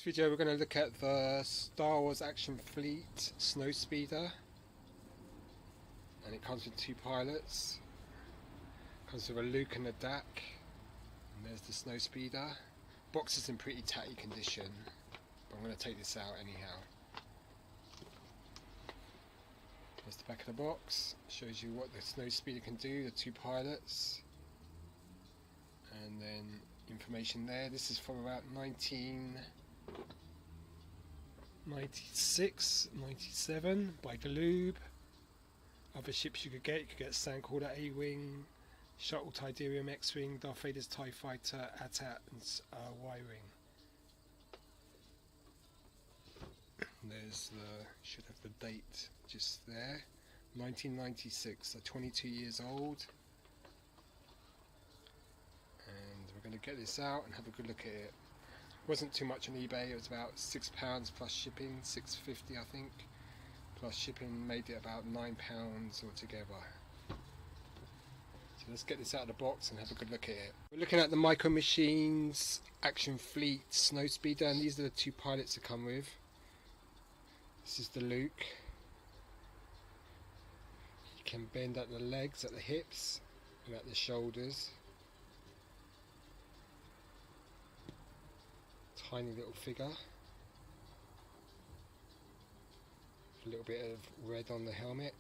video we're going to look at the Star Wars Action Fleet Snowspeeder, and it comes with two pilots. Comes with a Luke and a Dak, and there's the Snowspeeder. Box is in pretty tatty condition, but I'm going to take this out anyhow. There's the back of the box, shows you what the Snowspeeder can do, the two pilots, and then information there. This is from about 1996, 97 by Galoob. Other ships you could get Sandcrawler A-Wing, Shuttle Tidarium X-Wing, Darth Vader's TIE Fighter, AT-AT and Y-Wing. There's the, should have the date just there, 1996, so 22 years old. And we're going to get this out and have a good look at it. Wasn't too much on eBay, it was about £6 plus shipping, £6.50 I think, plus shipping made it about £9 altogether. So let's get this out of the box and have a good look at it. We're looking at the Micro Machines Action Fleet Snowspeeder, and these are the two pilots that come with. This is the Luke. You can bend at the legs, at the hips, and at the shoulders. Tiny little figure. A little bit of red on the helmet.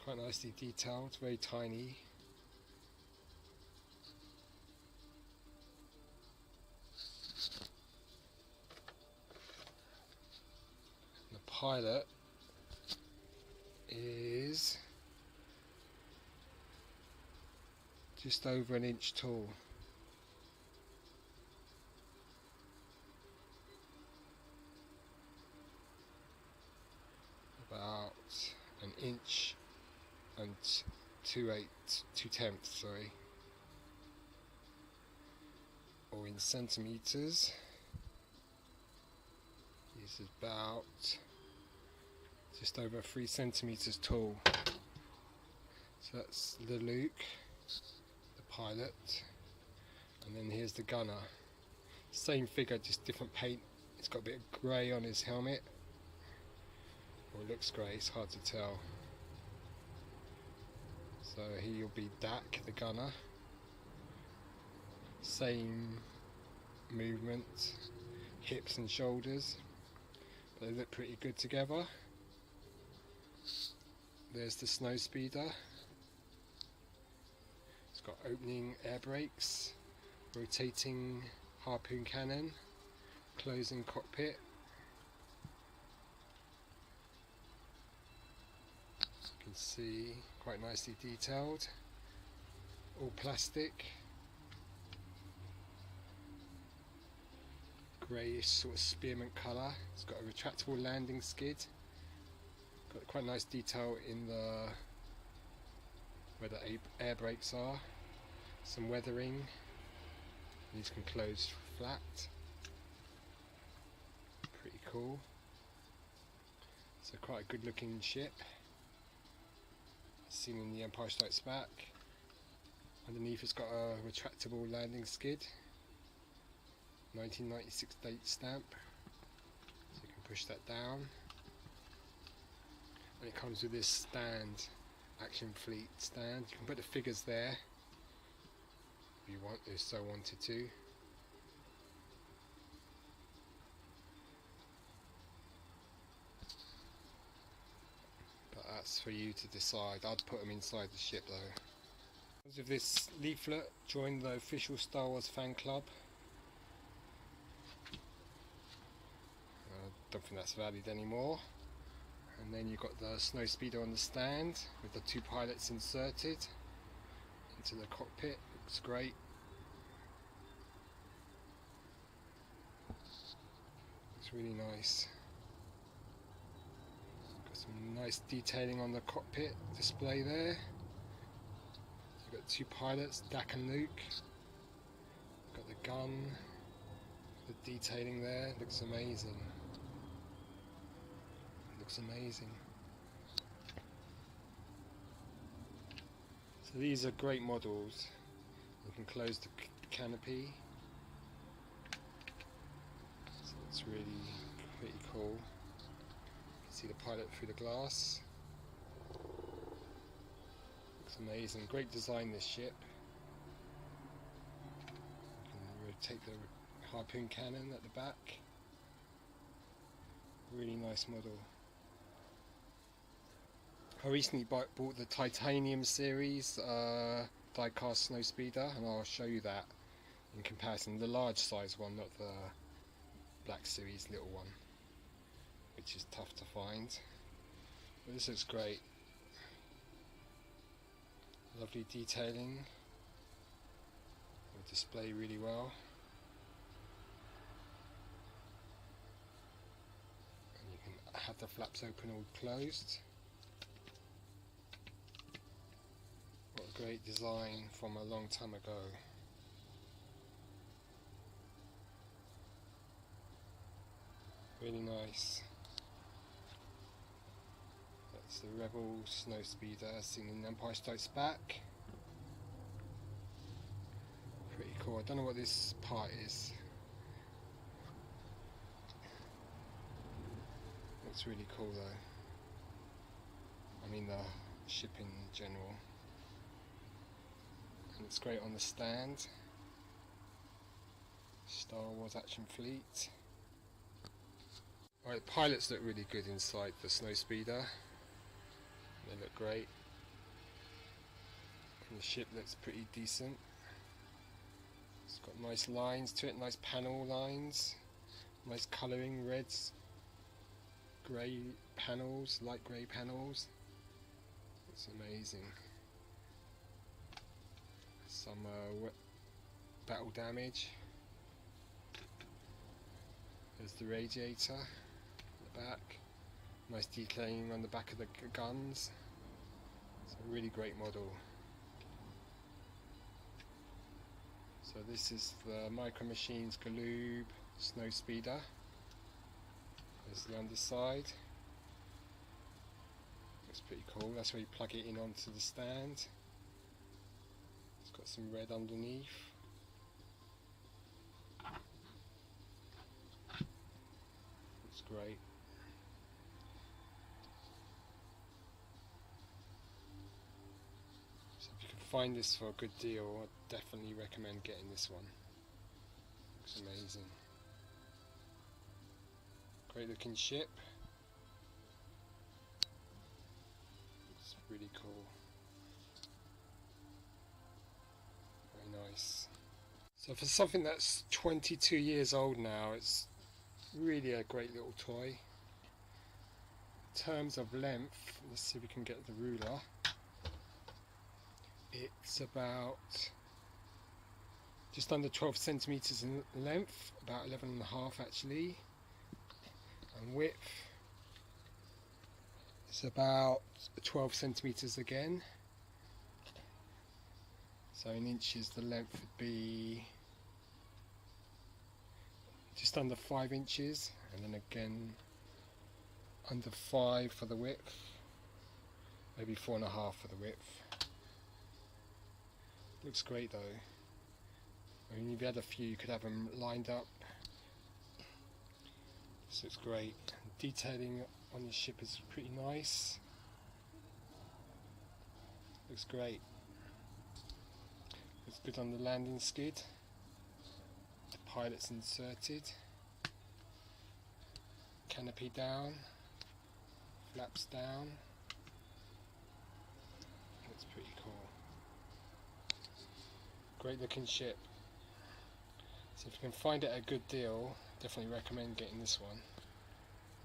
Quite nicely detailed, very tiny. The pilot is just over an inch tall. About an inch and 2/10, sorry. Or in centimeters, he's about just over 3 centimeters tall. So that's the Luke, the pilot, and then here's the gunner. Same figure, just different paint. It's got a bit of grey on his helmet, or it looks grey, it's hard to tell. So here you'll be Dak, the gunner. Same movement, hips and shoulders, but they look pretty good together. There's the Snowspeeder. It's got opening air brakes, rotating harpoon cannon, closing cockpit. You can see quite nicely detailed, all plastic, greyish sort of spearmint colour. It's got a retractable landing skid, got quite nice detail in the where the air brakes are, some weathering. These can close flat, pretty cool. So quite a good looking ship, seen in The Empire Strikes Back. Underneath it's got a retractable landing skid, 1996 date stamp, so you can push that down. And it comes with this stand, Action Fleet stand. You can put the figures there if you want, if so wanted to. But that's for you to decide. I'd put them inside the ship though. Because of this leaflet, join the official Star Wars fan club. I don't think that's valid anymore. And then you've got the Snowspeeder on the stand with the two pilots inserted into the cockpit. Looks great. Looks really nice. Got some nice detailing on the cockpit display there. You've got two pilots, Dak and Luke. Got the gun, the detailing there. Looks amazing. Looks amazing. So these are great models. You can close the canopy, so it's really pretty cool. You can see the pilot through the glass. Looks amazing. Great design, this ship. You can rotate the harpoon cannon at the back. Really nice model. I recently bought the titanium series diecast Snowspeeder, and I'll show you that in comparison. The large size one, not the black series little one, which is tough to find. But this looks great. Lovely detailing. Will display really well. And you can have the flaps open or closed. What a great design from a long time ago. Really nice. That's the Rebel Snowspeeder seen in Empire Strikes Back. Pretty cool. I don't know what this part is. Looks really cool though. I mean the ship in general. And it's great on the stand. Star Wars Action Fleet. Alright, the pilots look really good inside the Snowspeeder. They look great. And the ship looks pretty decent. It's got nice lines to it, nice panel lines. Nice colouring, reds, grey panels, light grey panels. It's amazing. Some battle damage. There's the radiator at the back. Nice detailing on the back of the guns. It's a really great model. So this is the Micro Machines Galoob Snowspeeder. There's the underside. Looks pretty cool. That's where you plug it in onto the stand. It's got some red underneath. Looks great. So if you can find this for a good deal, I'd definitely recommend getting this one. Looks amazing. Great looking ship. It's really cool. Very nice. So for something that's 22 years old now, it's really a great little toy. In terms of length, let's see if we can get the ruler. It's about just under 12 centimeters in length, about 11.5 actually, and width it's about 12 centimeters again. So in inches the length would be just under 5 inches, and then again under 5 for the width, maybe 4.5 for the width. Looks great though. I mean, if you had a few, you could have them lined up. So it's great. Detailing on the ship is pretty nice. Looks great. Looks good on the landing skid. The pilot's inserted. Canopy down. Flaps down. Looks pretty cool. Great looking ship. So if you can find it at a good deal, definitely recommend getting this one.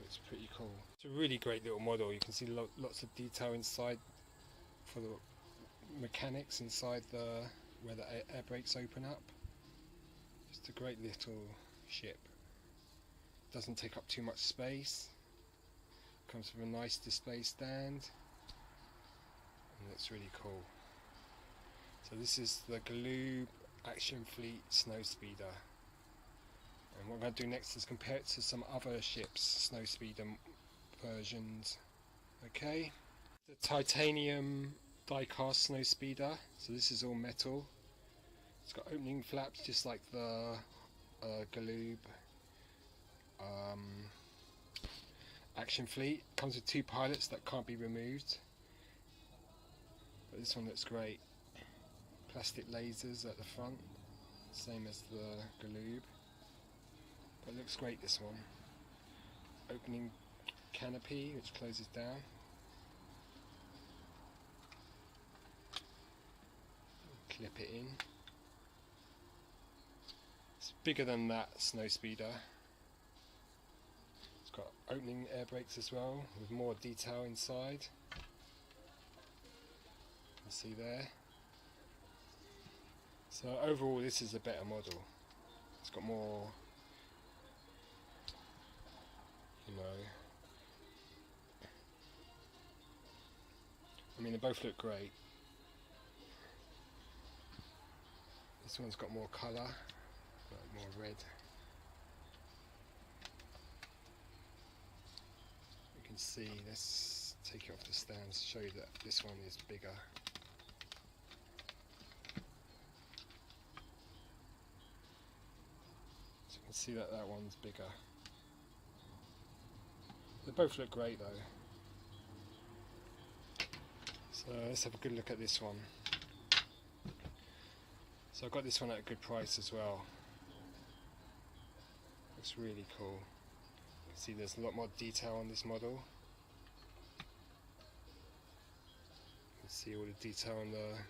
It's pretty cool. It's a really great little model. You can see lots of detail inside for the mechanics inside where the air brakes open up. Just a great little ship. Doesn't take up too much space. Comes with a nice display stand, and it's really cool. So this is the Galoob Action Fleet Snowspeeder, and what I'm going to do next is compare it to some other ships, Snowspeeder versions. Okay, the titanium die-cast Snowspeeder. So this is all metal. It's got opening flaps just like the Galoob Action Fleet. Comes with 2 pilots that can't be removed. But this one looks great. Plastic lasers at the front, same as the Galoob. But it looks great, this one. Opening canopy which closes down. Clip it in. It's bigger than that Snowspeeder. It's got opening air brakes as well, with more detail inside. You can see there. So overall this is a better model. It's got more, you know, I mean they both look great. This one's got more colour, like more red. You can see, let's take it off the stand to show you that this one is bigger. So you can see that that one's bigger. They both look great though. So let's have a good look at this one. So I got this one at a good price as well. Looks really cool. You can see there's a lot more detail on this model. You can see all the detail on the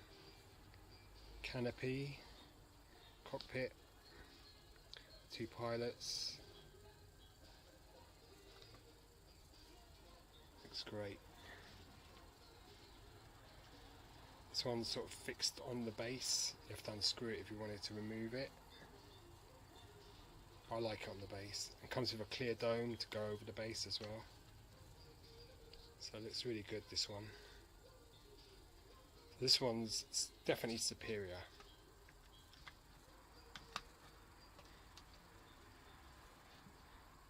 canopy, cockpit, 2 pilots. Looks great. This one's sort of fixed on the base. You have to unscrew it if you wanted to remove it. I like it on the base. It comes with a clear dome to go over the base as well. So it looks really good, this one. This one's definitely superior.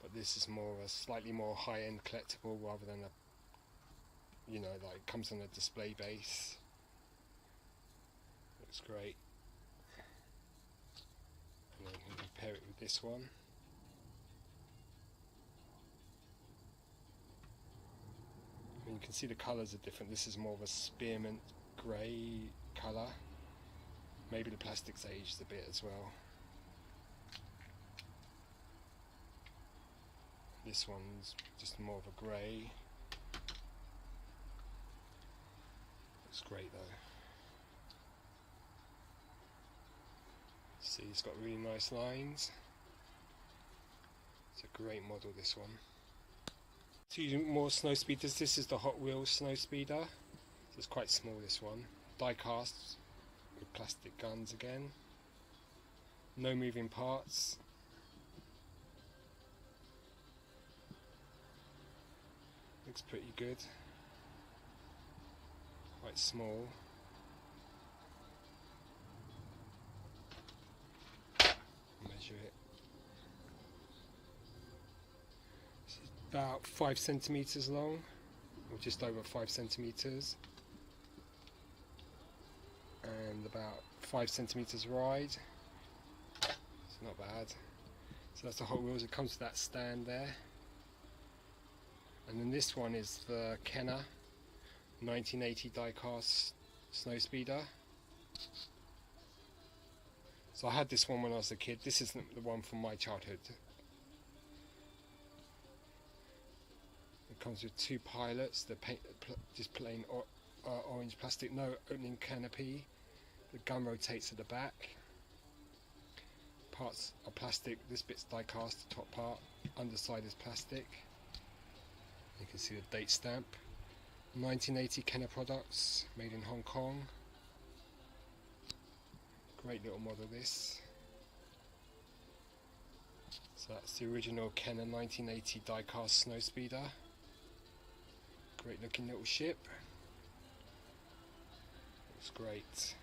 But this is more a slightly more high-end collectible rather than a, you know, like it comes on a display base. Looks great. And then you can compare it with this one. And you can see the colours are different. This is more of a spearmint grey colour. Maybe the plastic's aged a bit as well. This one's just more of a grey. Looks great though. See, it's got really nice lines. It's a great model, this one. 2 more Snowspeeders. This is the Hotwheels Snowspeeder. So it's quite small, this one. Die casts with plastic guns again. No moving parts. Looks pretty good. Quite small. Measure it. It's about 5 centimeters long, or just over 5 centimeters, and about 5 centimeters wide. It's not bad. So that's the Hot Wheels. It comes with that stand there. And then this one is the Kenner 1980 diecast Snowspeeder. So I had this one when I was a kid. This isn't the one from my childhood. It comes with 2 pilots. They're just plain orange plastic, no opening canopy. The gun rotates at the back. Parts are plastic. This bit's die-cast, the top part. Underside is plastic. You can see the date stamp. 1980 Kenner products, made in Hong Kong. Great little model, this. So that's the original Kenner 1980 die-cast Snowspeeder. Great looking little ship. Looks great.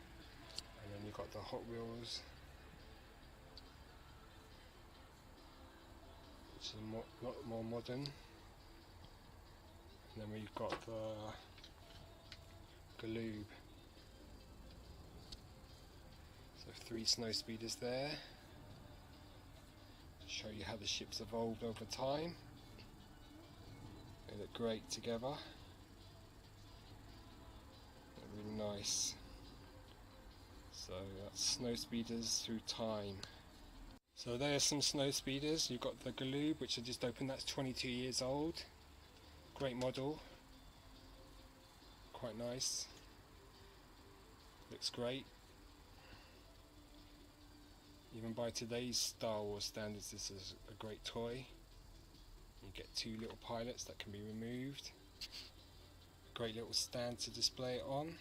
And then you've got the Hot Wheels, which is a lot more modern. And then we've got the Galoob. So So 3 Snowspeeders there. Show you how the ship's evolved over time. They look great together. They're really nice. So that's Snowspeeders through time. So there's some Snowspeeders. You've got the Galoob, which I just opened, that's 22 years old. Great model. Quite nice. Looks great. Even by today's Star Wars standards, this is a great toy. You get 2 little pilots that can be removed. Great little stand to display it on.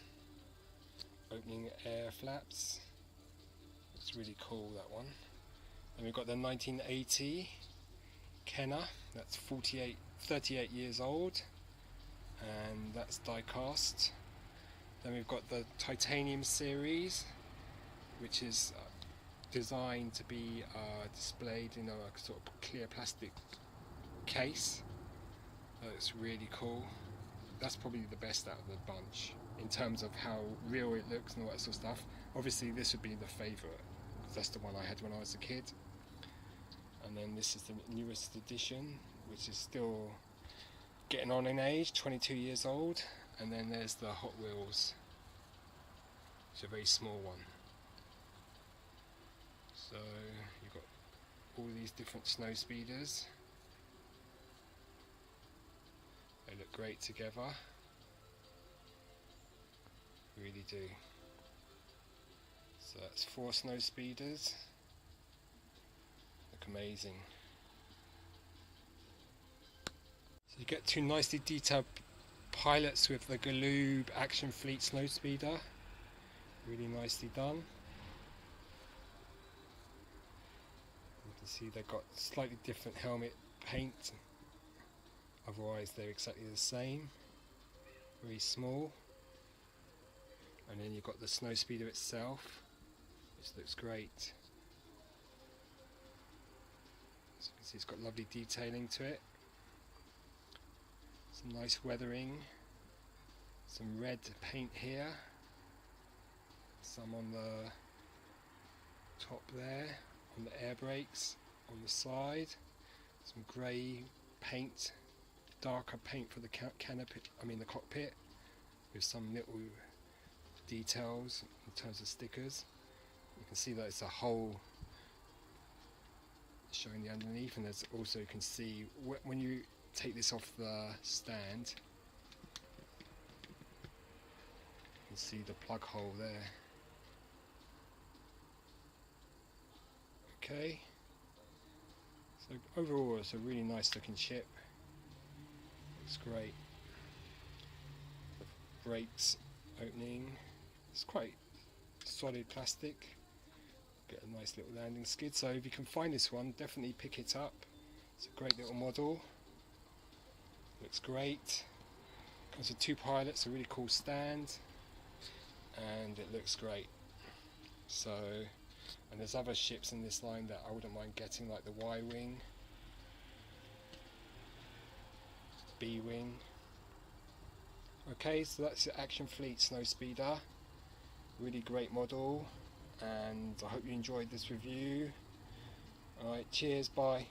Opening air flaps. It's really cool, that one. Then we've got the 1980 Kenner, that's 38 years old, and that's die-cast. Then we've got the Titanium series, which is designed to be displayed in a sort of clear plastic case. It's really cool. That's probably the best out of the bunch in terms of how real it looks and all that sort of stuff. Obviously this would be the favourite, because that's the one I had when I was a kid. And then this is the newest edition, which is still getting on in age, 22 years old. And then there's the Hotwheels, it's a very small one. So you've got all these different Snowspeeders. They look great together, really do. So that's 4 Snowspeeders. Look amazing. So you get 2 nicely detailed pilots with the Galoob Action Fleet Snowspeeder. Really nicely done. You can see they've got slightly different helmet paint. Otherwise they're exactly the same. Very small. And then you've got the Snowspeeder itself, which looks great. So you can see it's got lovely detailing to it. Some nice weathering. Some red paint here. Some on the top there, on the air brakes, on the side. Some grey paint, darker paint for the canopy, the cockpit, with some little details in terms of stickers. You can see that it's a hole showing the underneath, and there's also, you can see when you take this off the stand, you can see the plug hole there. Okay, so overall it's a really nice looking ship. Looks great. The brakes opening, it's quite solid plastic. Get a nice little landing skid, so if you can find this one, definitely pick it up. It's a great little model. Looks great. Comes with 2 pilots, a really cool stand, and it looks great. So, and there's other ships in this line that I wouldn't mind getting, like the Y-Wing, B-Wing. Okay, so that's the Action Fleet Snowspeeder. Really great model, and I hope you enjoyed this review. Alright, cheers, bye.